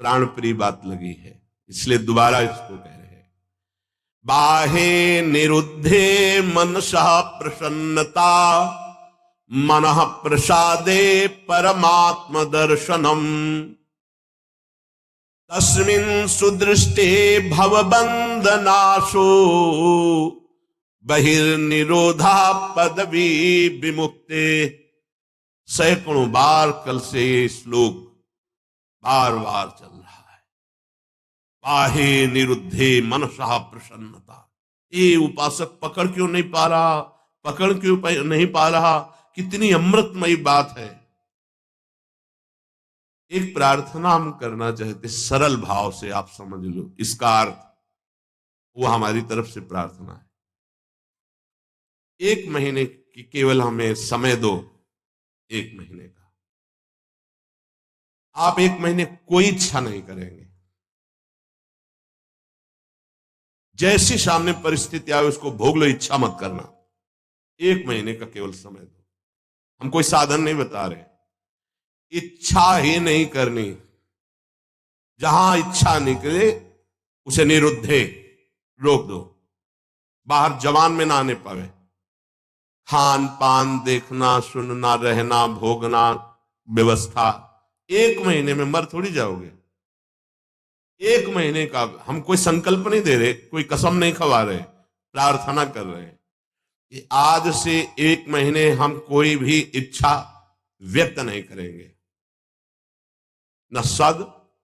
प्राण प्रिय बात लगी है, इसलिए दोबारा इसको कह रहे हैं। बाहे निरुद्धे मनसः प्रसन्नता, मनः प्रसादे परमात्म दर्शनम, तस्मिन् सुदृष्टे भवबंधनाशो, बहिर्निरोधा पदवी विमुक्ते। सैकड़ों बार कल से ये श्लोक बार बार चल रहा है। बाहे निरुद्धे मनसः प्रसन्नता। ये उपासक पकड़ क्यों नहीं पा रहा, पकड़ क्यों नहीं पा रहा? कितनी अमृतमयी बात है। एक प्रार्थना हम करना चाहते, सरल भाव से आप समझ लो इसका अर्थ, वो हमारी तरफ से प्रार्थना है। 1 महीने की केवल हमें समय दो, 1 महीने का। आप 1 महीने कोई इच्छा नहीं करेंगे, जैसी सामने परिस्थिति आए उसको भोग लो, इच्छा मत करना। 1 महीने का केवल समय दो। हम कोई साधन नहीं बता रहे, इच्छा ही नहीं करनी। जहां इच्छा निकले उसे निरुद्धे, रोक दो। बाहर जवान में ना आने पावे। खान पान देखना, सुनना, रहना, भोगना, व्यवस्था, 1 महीने में मर थोड़ी जाओगे। 1 महीने का हम कोई संकल्प नहीं दे रहे, कोई कसम नहीं खवा रहे, प्रार्थना कर रहे हैं कि आज से 1 महीने हम कोई भी इच्छा व्यक्त नहीं करेंगे, न सद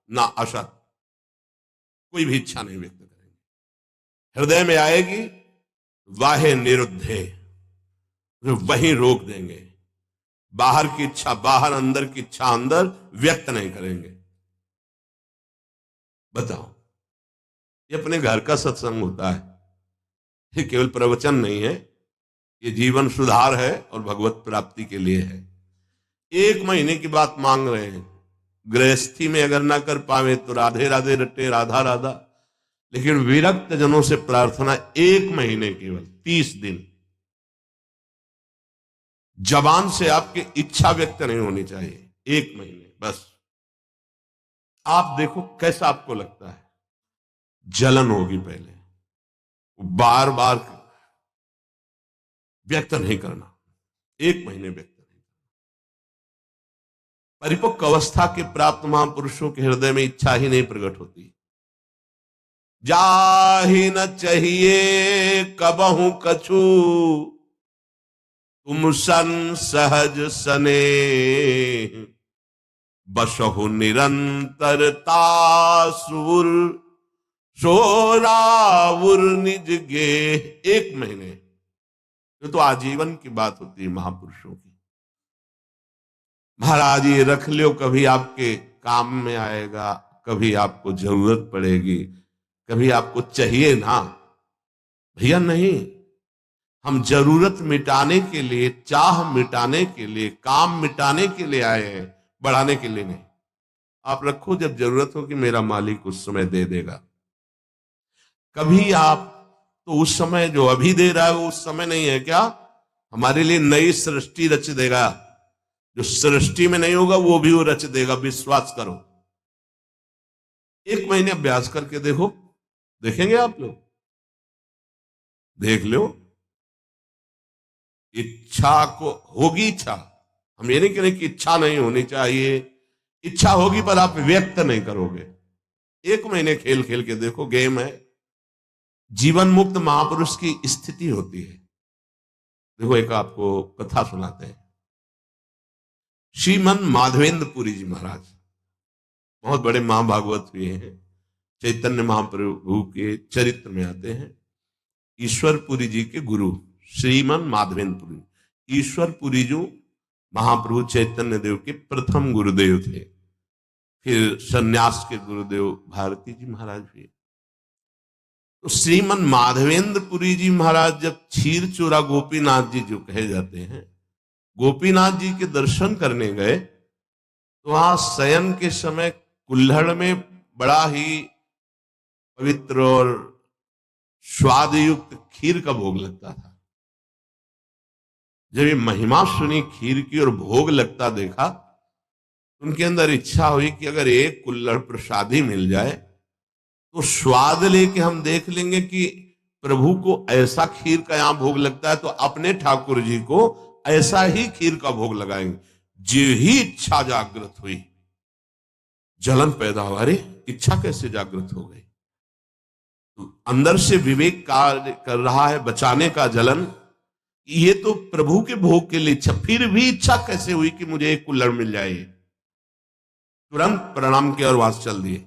न असत, कोई भी इच्छा नहीं व्यक्त करेंगे। हृदय में आएगी वाहे निरुद्धे, वहीं रोक देंगे। बाहर की इच्छा बाहर, अंदर की इच्छा अंदर, व्यक्त नहीं करेंगे। बताओ, ये अपने घर का सत्संग होता है, ये केवल प्रवचन नहीं है, ये जीवन सुधार है और भगवत प्राप्ति के लिए है। 1 महीने की बात मांग रहे हैं। गृहस्थी में अगर ना कर पावे तो राधे राधे रटे, राधा राधा। लेकिन विरक्त जनों से प्रार्थना 1 महीने केवल 30 दिन। जबान से आपकी इच्छा व्यक्त नहीं होनी चाहिए, 1 महीने बस। आप देखो कैसा आपको लगता है। जलन होगी पहले, बार बार व्यक्त नहीं करना, 1 महीने व्यक्त नहीं। परिपक्व अवस्था के प्राप्त महापुरुषों के हृदय में इच्छा ही नहीं प्रकट होती। जाहि न चाहिए कबहू कछु, तुम सन सहज सने, बसहु निरंतरता सुर, सोरावुर निज गे। 1 महीने, ये तो आजीवन की बात होती है महापुरुषों की। महाराज ये रख लो, कभी आपके काम में आएगा, कभी आपको जरूरत पड़ेगी, कभी आपको चाहिए ना। भैया नहीं, हम जरूरत मिटाने के लिए, चाह मिटाने के लिए, काम मिटाने के लिए आए हैं, बढ़ाने के लिए नहीं। आप रखो, जब जरूरत हो कि मेरा मालिक उस समय दे देगा। कभी आप तो उस समय जो अभी दे रहा है वो उस समय नहीं है क्या? हमारे लिए नई सृष्टि रच देगा। जो सृष्टि में नहीं होगा वो भी वो रच देगा, विश्वास करो। 1 महीने अभ्यास करके देखो, देखेंगे आप लोग, देख लो। इच्छा को होगी इच्छा, हम ये नहीं कह रहे कि इच्छा नहीं होनी चाहिए, इच्छा होगी पर आप व्यक्त नहीं करोगे। 1 महीने खेल खेल के देखो, गेम है। जीवन मुक्त महापुरुष की स्थिति होती है। देखो एक आपको कथा सुनाते हैं। श्रीमन माधवेंद्र पुरी जी महाराज बहुत बड़े महाभागवत हुए हैं, चैतन्य महाप्रभु के चरित्र में आते हैं। ईश्वरपुरी जी के गुरु श्रीमन माधवेंद्र पुरी। ईश्वरपुरी जी महाप्रभु चैतन्य देव के प्रथम गुरुदेव थे। फिर सन्यास के गुरुदेव भारती जी महाराज हुए। तो श्रीमन माधवेंद्र पुरी जी महाराज जब क्षीर चोरा गोपीनाथ जी जो कहे जाते हैं, गोपीनाथ जी के दर्शन करने गए तो वहां शयन के समय कुल्हड़ में बड़ा ही पवित्र और स्वाद युक्त खीर का भोग लगता था। जब ये महिमा सुनी खीर की और भोग लगता देखा उनके अंदर इच्छा हुई कि अगर एक कुल्हड़ प्रसादी मिल जाए तो स्वाद लेके हम देख लेंगे कि प्रभु को ऐसा खीर का यहां भोग लगता है तो अपने ठाकुर जी को ऐसा ही खीर का भोग लगाएंगे। जो ही इच्छा जागृत हुई, जलन पैदा हुआ। अरे इच्छा कैसे जागृत हो गई? तो अंदर से विवेक कार्य कर रहा है, बचाने का जलन। ये तो प्रभु के भोग के लिए इच्छा, फिर भी इच्छा कैसे हुई कि मुझे एक कुल्हड़ मिल जाए? तुरंत प्रणाम किया और वहां से चल दिए।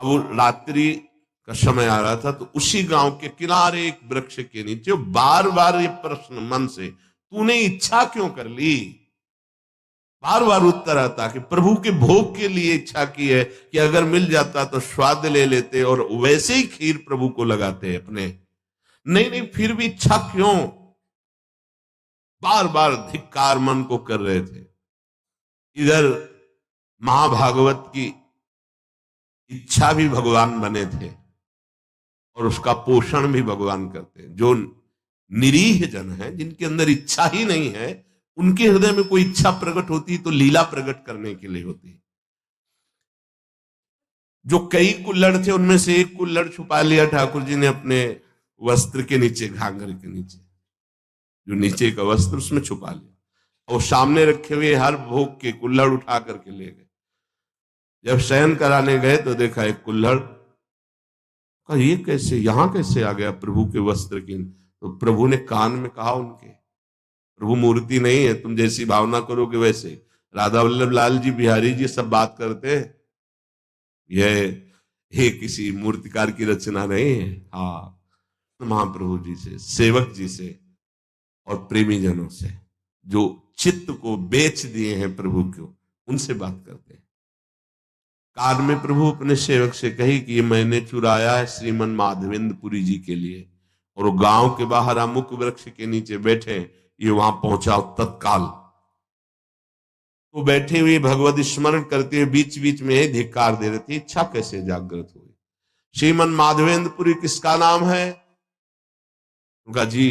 अब वो रात्रि का समय आ रहा था, तो उसी गांव के किनारे एक वृक्ष के नीचे बार बार ये प्रश्न मन से, तूने इच्छा क्यों कर ली? बार बार उत्तर आता कि प्रभु के भोग के लिए इच्छा की है कि अगर मिल जाता तो स्वाद ले लेते और वैसे ही खीर प्रभु को लगाते अपने। नहीं नहीं, फिर भी इच्छा क्यों? बार बार धिक्कार मन को कर रहे थे। इधर महाभागवत की इच्छा भी भगवान बने थे और उसका पोषण भी भगवान करते हैं। जो निरीह जन है, जिनके अंदर इच्छा ही नहीं है, उनके हृदय में कोई इच्छा प्रकट होती तो लीला प्रकट करने के लिए होती। जो कई कुल्हड़ थे उनमें से एक कुल्हड़ छुपा लिया ठाकुर जी ने अपने वस्त्र के नीचे, घाघर के नीचे, जो नीचे का वस्त्र उसमें छुपा लिया और सामने रखे हुए हर भोग के कुल्हड़ उठा करके ले गए। जब शयन कराने गए तो देखा एक कुल्हड़, कहा ये कैसे, यहां कैसे आ गया प्रभु के वस्त्र की? तो प्रभु ने कान में कहा उनके, प्रभु मूर्ति नहीं है, तुम जैसी भावना करोगे वैसे। राधा वल्लभ लाल जी, बिहारी जी सब बात करते हैं, यह किसी मूर्तिकार की रचना नहीं है। हाँ, महाप्रभु जी से, सेवक जी से और प्रेमी जनों से, जो चित्त को बेच दिए हैं प्रभु को, उनसे बात करते हैं। कान में प्रभु अपने सेवक से कही कि ये मैंने चुराया है श्रीमन माधवेंद्रपुरी जी के लिए, और वो गांव के बाहर अमुक वृक्ष के नीचे बैठे, ये वहां पहुंचा तत्काल। तो बैठे हुए भगवत स्मरण करते हुए बीच बीच में ही धिक्कार दे रहे थे। इच्छा कैसे जागृत हुई? श्रीमन माधवेंद्रपुरी किसका नाम है? उनका जी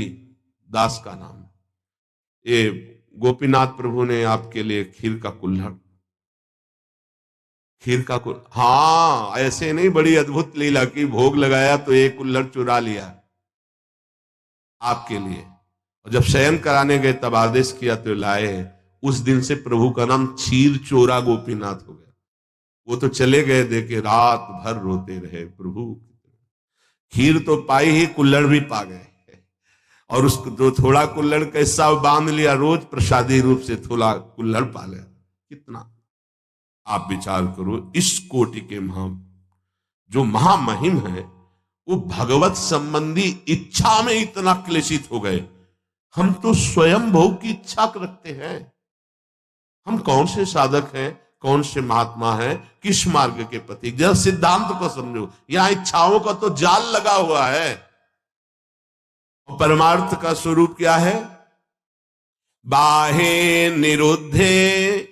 दास का नाम है। ये गोपीनाथ प्रभु ने आपके लिए खीर का कुल्हड़, हाँ, ऐसे नहीं, बड़ी अद्भुत लीला की। भोग लगाया तो एक कुल्हड़ चुरा लिया आपके लिए, और जब शयन कराने गए तब आदेश किया तो लाए। उस दिन से प्रभु का नाम क्षीर चोरा गोपीनाथ हो गया। वो तो चले गए, देखे रात भर रोते रहे, प्रभु खीर तो पाई ही, कुल्हड़ भी पा गए। और उसको जो थोड़ा कुल्हड़ कैसा बांध लिया, रोज प्रसादी रूप से थोड़ा कुल्हड़ पा लिया। कितना आप विचार करो, इस कोटि के जो महामहिम है, वो भगवत संबंधी इच्छा में इतना क्लेशित हो गए। हम तो स्वयं भोग की इच्छा रखते हैं। हम कौन से साधक हैं, कौन से महात्मा हैं, किस मार्ग के पथिक? जरा सिद्धांत को समझो, यहां इच्छाओं का तो जाल लगा हुआ है। और परमार्थ का स्वरूप क्या है? बाहे निरुद्धे,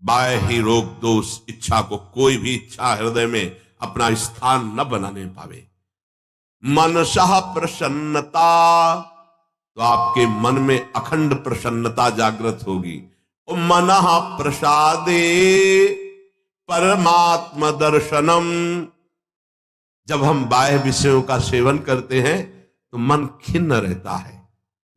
बाह्य रोग दोष। इच्छा को, कोई भी इच्छा हृदय में अपना स्थान न बनाने पावे। मनसः प्रसन्नता, तो आपके मन में अखंड प्रसन्नता जागृत होगी। और मनः प्रसादे परमात्म दर्शनम, जब हम बाह्य विषयों का सेवन करते हैं तो मन खिन्न रहता है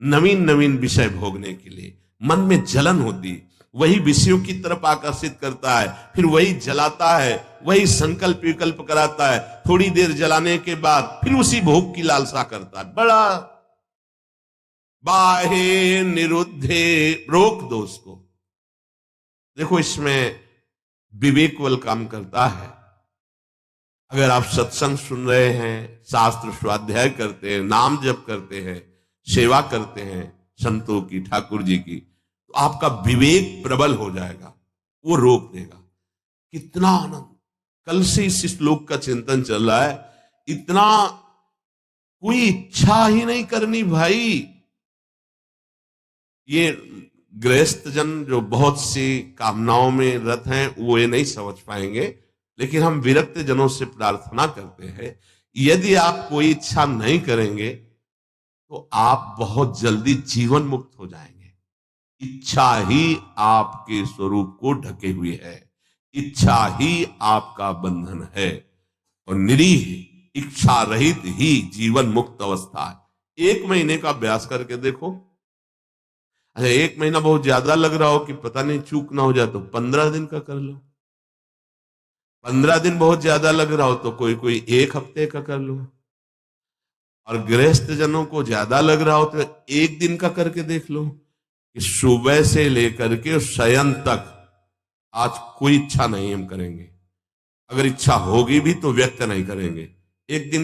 नवीन नवीन विषय भोगने के लिए। मन में जलन होती, वही विषयों की तरफ आकर्षित करता है, फिर वही जलाता है, वही संकल्प विकल्प कराता है। थोड़ी देर जलाने के बाद फिर उसी भोग की लालसा करता है। बड़ा बाहे निरुद्धे, रोक दो उसको। देखो, इसमें विवेक बल काम करता है। अगर आप सत्संग सुन रहे हैं, शास्त्र स्वाध्याय करते हैं, नाम जप करते हैं, सेवा करते हैं संतों की, ठाकुर जी की, तो आपका विवेक प्रबल हो जाएगा, वो रोक देगा। कितना आनंद! कल से इस श्लोक का चिंतन चल रहा है। इतना कोई इच्छा ही नहीं करनी भाई। ये गृहस्थ जन जो बहुत सी कामनाओं में रत हैं, वो ये नहीं समझ पाएंगे, लेकिन हम विरक्त जनों से प्रार्थना करते हैं, यदि आप कोई इच्छा नहीं करेंगे तो आप बहुत जल्दी जीवन मुक्त हो जाएंगे। इच्छा ही आपके स्वरूप को ढके हुए है, इच्छा ही आपका बंधन है, और निरीह इच्छा रहित ही जीवन मुक्त अवस्था है। 1 महीने का अभ्यास करके देखो। अच्छा, 1 महीना बहुत ज्यादा लग रहा हो कि पता नहीं चूक ना हो जाए, तो 15 दिन का कर लो। 15 दिन बहुत ज्यादा लग रहा हो तो कोई कोई 1 हफ्ते का कर लो। और गृहस्थ जनों को ज्यादा लग रहा हो तो 1 दिन का करके देख लो कि सुबह से लेकर के शयन तक आज कोई इच्छा नहीं हम करेंगे। अगर इच्छा होगी भी तो व्यक्त नहीं करेंगे। 1 दिन